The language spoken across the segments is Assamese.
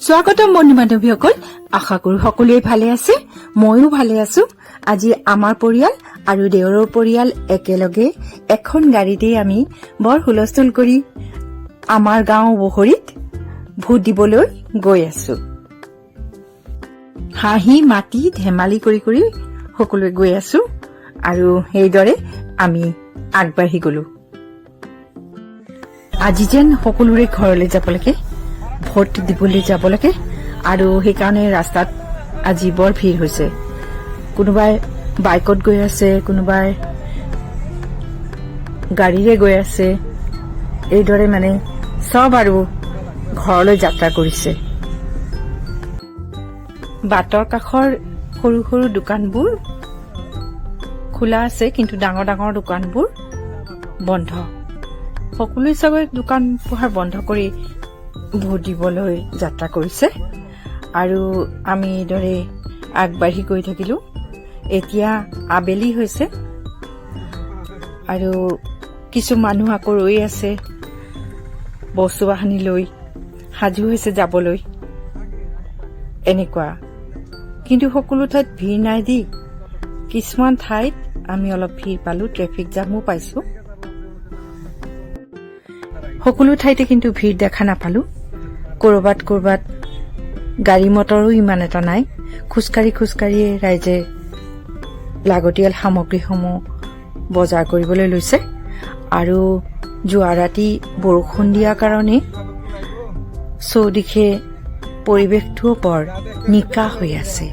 স্বাগতম বন্ধু বান্ধৱীসকল, আশা কৰো সকলোৱে ভালে আছে। ময়ো ভালে আছো। আজি আমাৰ পৰিয়াল আৰু দেওৰৰ পৰিয়াল একেলগে এখন গাড়ীতে আমি বৰ হুলস্থুল কৰি আমাৰ গাঁও বহৰীত ভোট দিবলৈ গৈ আছো। হাঁহি মাতি ধেমালি কৰি কৰি সকলোৱে গৈ আছো আৰু সেইদৰে আমি আগবাঢ়ি গলো। আজি যেন সকলোৰে ঘৰলৈ যাব লাগে, ভোট দিবলৈ যাব লাগে আৰু সেইকাৰণে ৰাস্তাত আজি বৰ ভিৰ হৈছে। কোনোবাই বাইকত গৈ আছে, কোনোবাই গাড়ীৰে গৈ আছে। এইদৰে মানে চব আৰু ঘৰলৈ যাত্ৰা কৰিছে। বাটৰ কাষৰ সৰু সৰু দোকানবোৰ খোলা আছে, কিন্তু ডাঙৰ ডাঙৰ দোকানবোৰ বন্ধ। সকলোৱে চাগৈ দোকান পোহাৰ বন্ধ কৰি ভোট দিবলৈ যাত্ৰা কৰিছে আৰু আমি এইদৰে আগবাঢ়ি গৈ থাকিলো। এতিয়া আবেলি হৈছে আৰু কিছু মানুহ আকৌ ৰৈ আছে, বস্তু বাহানি লৈ সাজু হৈছে যাবলৈ। এনেকুৱা কিন্তু সকলো ঠাইত ভিৰ নাই দি, কিছুমান ঠাইত আমি অলপ ভিৰ পালো, ট্ৰেফিক জামো পাইছো। সকলো ঠাইতে কিন্তু ভিৰ দেখা নাপালো। কৰবাত কৰবাত গাড়ী মটৰো ইমান এটা নাই। খোজকাঢ়ি খোজকাঢ়িয়ে ৰাইজে লাগতিয়াল সামগ্ৰীসমূহ বজাৰ কৰিবলৈ লৈছে আৰু যোৱা ৰাতি বৰষুণ দিয়াৰ কাৰণে চৌদিশে পৰিৱেশটোও বৰ নিকা হৈ আছে।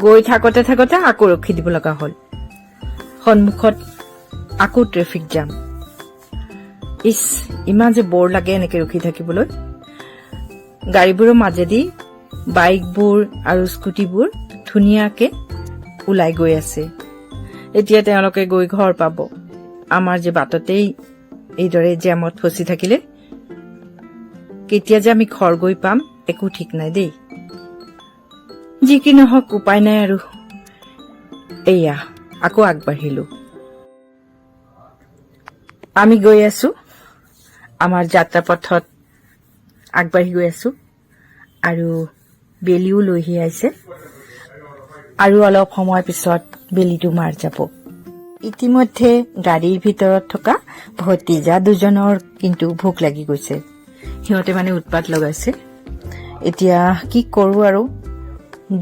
গৈ থাকোতে থাকোতে আকৌ ৰখি দিব লগা হ'ল। সন্মুখত আকৌ ট্ৰেফিক জাম। ইমান যে বৰ লাগে এনেকে ৰখি থাকিবলৈ। গাড়ীবোৰৰ মাজেদি বাইকবোৰ আৰু স্কুটিবোৰ ধুনীয়াকে ওলাই গৈ আছে। এতিয়া তেওঁলোকে গৈ ঘৰ পাব। আমাৰ যে বাটতেই এইদৰে জামত ফচি থাকিলে কেতিয়া যে আমি ঘৰ গৈ পাম একো ঠিক নাই দেই। যি কি নহওক উপায় নাই আৰু। এয়া আকৌ আগবাঢ়িলো। আমি গৈ আছো, আমাৰ যাত্ৰা পথত আগবাঢ়ি গৈ আছো আৰু বেলিও লৈহি আহিছে আৰু অলপ সময় পিছত বেলিটো মাৰ যাব। ইতিমধ্যে গাড়ীৰ ভিতৰত থকা ভতিজা দুজনৰ কিন্তু ভোক লাগি গৈছে। সিহঁতে মানে উৎপাত লগাইছে। এতিয়া কি কৰো আৰু।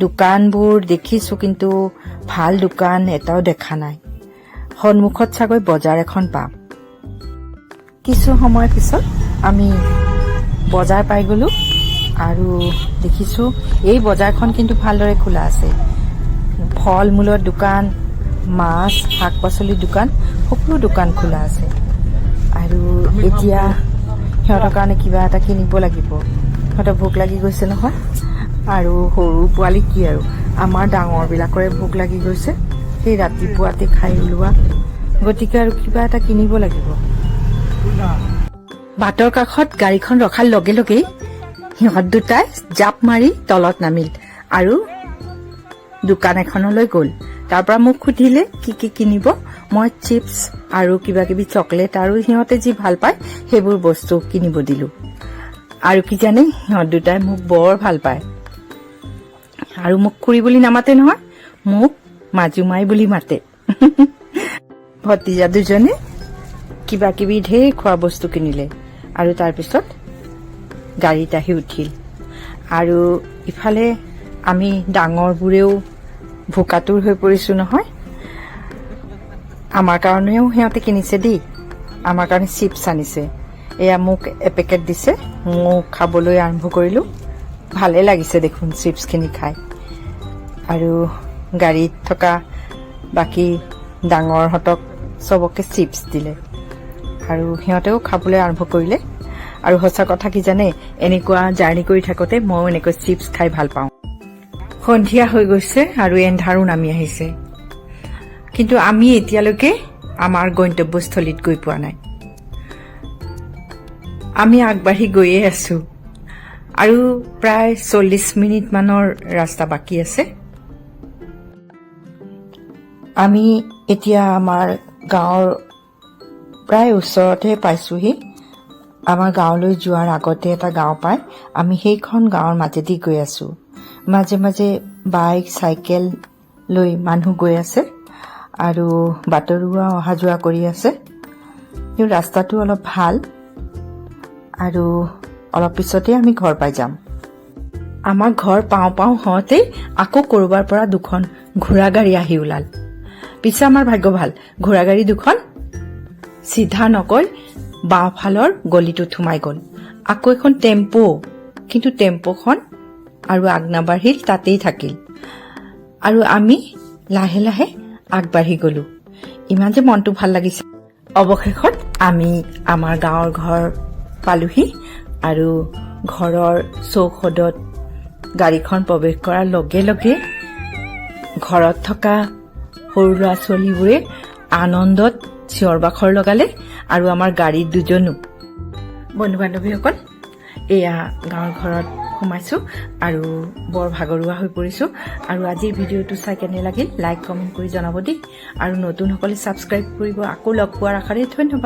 দোকানবোৰ দেখিছো কিন্তু ভাল দোকান এটাও দেখা নাই। সন্মুখত চাগৈ বজাৰ এখন পাম। কিছু সময় পিছত আমি বজাৰ পাই গলো আৰু দেখিছো এই বজাৰখন কিন্তু ভালদৰে খোলা আছে। ফল মূলৰ দোকান, মাছ, শাক পাচলিৰ দোকান, সকলো দোকান খোলা আছে। আৰু এতিয়া সিহঁতৰ কাৰণে কিবা এটা কিনিব লাগিব। সিহঁতৰ ভোক লাগি গৈছে নহয়। আৰু সৰু পোৱালি কি আৰু, আমাৰ ডাঙৰ বিলাকৰে ভোক লাগি গৈছে সেই ৰাতিপুৱাতে খাই ওলোৱা। গতিকে আৰু কিবা এটা কিনিব লাগিব। বাটৰ কাষত গাড়ীখন ৰখাৰ লগে লগেই সিহঁত দুটাই জাপ মাৰি তলত নামিল আৰু দোকান এখনলৈ গল। তাৰ পৰা মোক সুধিলে কি কি কিনিব। মই চিপছ আৰু কিবা কিবি চকলেট আৰু সিহঁতে যি ভাল পায় সেইবোৰ বস্তু কিনিব দিলো। আৰু কি জানে, সিহঁত দুটাই মোক বৰ ভাল পায় আৰু মোক খুৰী বুলি নামাতে নহয়, মোক মাজুমাই বুলি মাতে। ভতিজা দুজনে কিবা কিবি ঢেৰ খোৱা বস্তু কিনিলে আৰু তাৰ পিছত গাড়ীত আহি উঠিল। আৰু ইফালে আমি ডাঙৰবোৰেও ভোকাতুৰ হৈ পৰিছো নহয়। আমাৰ কাৰণেও সিহঁতে কিনিছে দেই। আমাৰ কাৰণে চিপছ আনিছে। এয়া মোক এপেকেট দিছে। মোক খাবলৈ আৰম্ভ কৰিলো। ভালে লাগিছে দেখোন চিপছখিনি খাই। আৰু গাড়ীত থকা বাকী ডাঙৰহঁতক চবকে চিপছ দিলে আৰু সিহঁতেও খাবলৈ আৰম্ভ কৰিলে। আৰু সঁচা কথা কি জানে, এনেকুৱা জাৰ্ণি কৰি থাকোতে ময়ো এনেকৈ চিপছ খাই ভাল পাওঁ। সন্ধিয়া হৈ গৈছে আৰু এন্ধাৰো নামি আহিছে, কিন্তু আমি এতিয়ালৈকে আমাৰ গন্তব্যস্থলীত গৈ পোৱা নাই। আমি আগবাঢ়ি গৈয়ে আছো আৰু প্ৰায় 40 মিনিট মানৰ ৰাস্তা বাকী আছে। আমি এতিয়া আমাৰ গাঁৱৰ প্ৰায় ওচৰতে পাইছোহি। আমাৰ গাঁৱলৈ যোৱাৰ আগতে এটা গাঁও পায়, আমি সেইখন গাঁৱৰ মাজেদি গৈ আছো। মাজে মাজে বাইক চাইকেল লৈ মানুহ গৈ আছে আৰু বাটৰুৱা অহা যোৱা কৰি আছে। কিন্তু ৰাস্তাটো অলপ ভাল আৰু অলপ পিছতে আমি ঘৰ পাই যাম। আমাৰ ঘৰ পাওঁ পাওঁ হওঁতেই আকৌ কৰবাৰ পৰা দুখন ঘোঁৰা গাড়ী আহি ওলাল। পিছে আমাৰ ভাগ্য ভাল, ঘোঁৰা গাড়ী দুখন চিধা নকৈ বাওঁফালৰ গলিটোত সোমাই গ'ল। আকৌ এখন টেম্পো, কিন্তু টেম্পোখন আৰু আগনাবাঢ়িল, তাতেই থাকিল আৰু আমি লাহে লাহে আগবাঢ়ি গলো। ইমান যে মনটো ভাল লাগিছে। অৱশেষত আমি আমাৰ গাঁৱৰ ঘৰ পালোহি আৰু ঘৰৰ চৌহদত গাড়ীখন প্ৰৱেশ কৰাৰ লগে লগে ঘৰত থকা সৰু ল'ৰা ছোৱালীবোৰে আনন্দত চিঞৰ বাখৰ লগালে আৰু আমাৰ গাড়ীত দুজনো। বন্ধু বান্ধৱীসকল, এয়া গাঁৱৰ ঘৰত সোমাইছো আৰু বৰ ভাগৰুৱা হৈ পৰিছো। আৰু আজিৰ ভিডিঅ'টো চাই কেনে লাগিল লাইক কমেণ্ট কৰি জনাব দেই। আৰু নতুনসকলে ছাবস্ক্ৰাইব কৰিব। আকৌ লগ পোৱাৰ আশাৰে ধন্যবাদ।